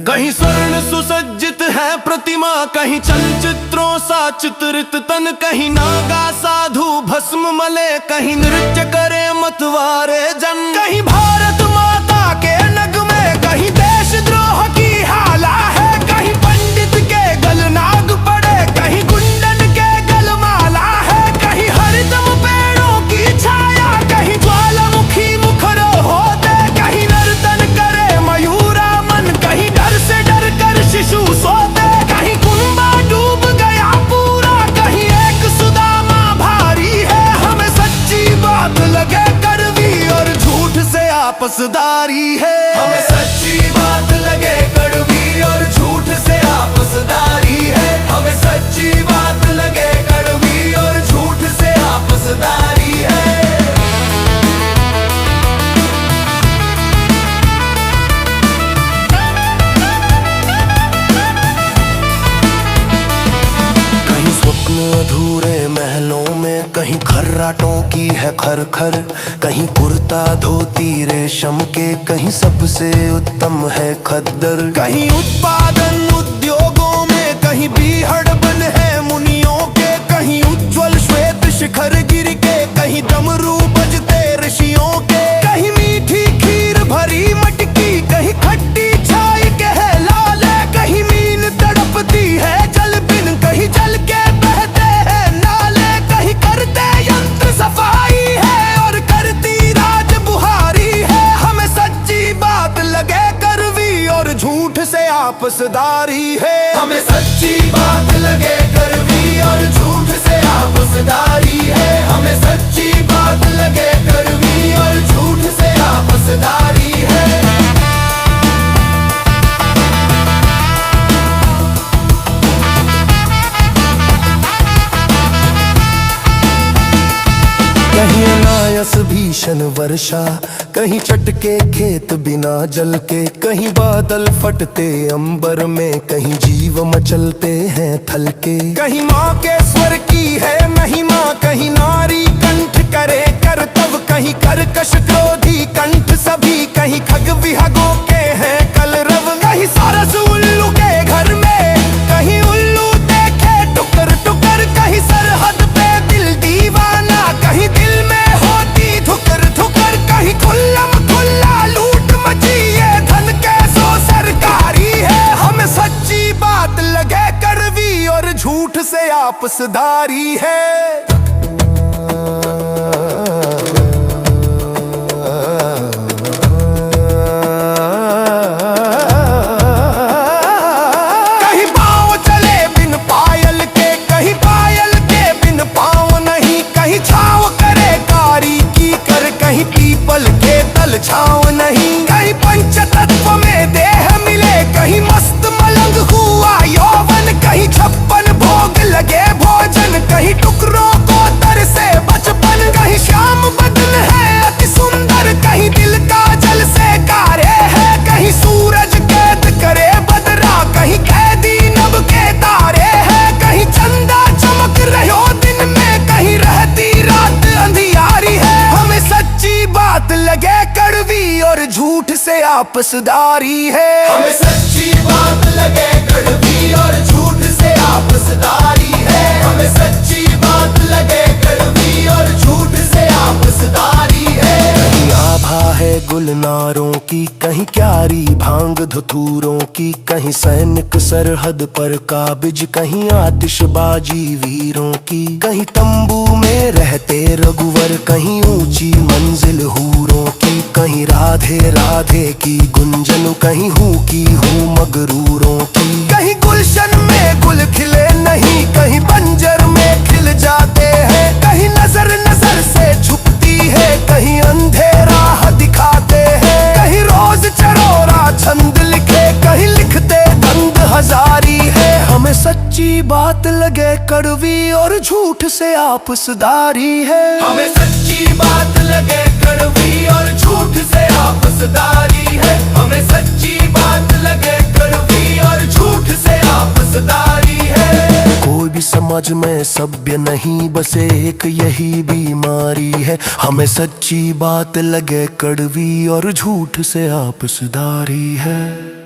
कहीं स्वर्ण सुसज्जित है प्रतिमा, कहीं चलचित्रों सा चित्रित तन, कहीं नागा साधु भस्म मले, कहीं नृत्य करे मतवारे जन, कहीं भारत माता के नगमे, कहीं देशद्रोह की हाला है, कहीं पंडित के गलनाग पड़े, कहीं गुंडन के गलमाला है, कहीं हरदम पेड़ों की छाया, कहीं ज्वालामुखी मुखरो होते, कहीं नर्तन करे मयूरा मन, कहीं डर से डर कर शिशु सोते, कहीं कुंभा डूब गया पूरा, कहीं एक सुदामा भारी है। हमें सच्ची बात लगे कड़वी और झूठ से आपसदारी है, हमें सच्ची बात लगे कड़वी और झूठ से आपसदारी है, हमें सच्ची बात लगे कड़वी और झूठ से आपसदारी है। अधूरे महलों में कहीं खर्राटों की है खरखर, कहीं कुर्ता धोती रेशम के, कहीं सबसे उत्तम है खद्दर, कहीं उत्पादन उद्योगों में कहीं बीहड़ बन है मुनियों के, कहीं उज्जवल श्वेत शिखर गिर के, कहीं डमरू बजते ऋषियों के, कहीं मीठी खीर भरी मटकी, कहीं खट्टी छाई के है लाले, कहीं मीन तड़पती है जल बिन, कहीं जल के सफाई है और करती राज बुहारी है। हमें सच्ची बात लगे कड़वी और झूठ से आपसदारी है, हमें सच्ची बात लगे कड़वी और झूठ से आपसदारी है, हमें सच्ची बात लगे कड़वी और झूठ से आपसदारी है। कहीं अनायस भीषण वर्षा, कहीं चटके खेत बिना जल के, कहीं बादल फटते अंबर में, कहीं जीव मचलते हैं थल के, कहीं माँ के स्वर की है महिमा, कहीं नारी कंठ करे कर्तव्य, कहीं कर्कश क्रोधी कंठ सभी, कहीं खग विहगों के हैं कलरव, कहीं सारस उल्लू के घर में, कहीं उल्लू देखे टुकर टुकर, कहीं सरहद पे दिल दीवाना, कहीं दिल में होती धुकर धुकर, कहीं खुल्लम खुल्ला लूट मची, ये धन कैसो सरकारी है। हमें सच्ची बात लगे कड़वी और झूठ से आपसदारी है, कहीं पाँव चले बिन पायल के, कहीं पायल के बिन पाँव नहीं, कहीं छाव करे कारी की कर, कहीं पीपल के तल छाव नहीं, कहीं पंचतत्व में देह मिले, कहीं मस्त मलंग हुआ यौवन, कहीं 56 भोग लगे भोजन, कहीं टुकड़ों को तरसे बचपन, कहीं श्याम बदन है अति सुंदर, कहीं दिल का जल से कारे है, कहीं सूरज कैद करे बदरा, कहीं कैदी नभ के तारे है, कहीं चंदा चमक रहो दिन में, कहीं रहती रात अंधियारी है। हमें सच्ची बात लगे कड़वी और झूठ से आपसदारी है, हमें सच्ची बात लगे कड़वी और झूठ से आपसदारी है, हमें सच्ची बात लगे कड़वी और झूठ से आपसदारी है। कहीं आभा है गुलनारों की, कहीं क्यारी भांग धतूरों की, कहीं सैनिक सरहद पर काबिज, कहीं आतिशबाजी वीरों की, कहीं तंबू में रहते रघुवर, कहीं ऊंची मंजिल हूरों की, कहीं राधे राधे की गुंजन, कहीं हूँ की हूँ मगरूरों की, कहीं गुलशन में गुल खिले नहीं, कहीं बंजर में खिल जाते हैं, कहीं नजर नजर से छुपती है, कहीं अंधेरा दिखाते हैं, कहीं रोज चरोरा छंद लिखे, कहीं लिखते गंध हजारी है। हमें सच्ची बात लगे कड़वी और झूठ से आपसदारी है, हमें सच्ची बात लगे कड़वी और झूठ से आपसदारी है, हमें सच्ची बात लगे कड़वी और झूठ से आपसदारी है। कोई भी समझ में सभ्य नहीं, बस एक यही बीमारी है, हमें सच्ची बात लगे कड़वी और झूठ से आपसदारी है।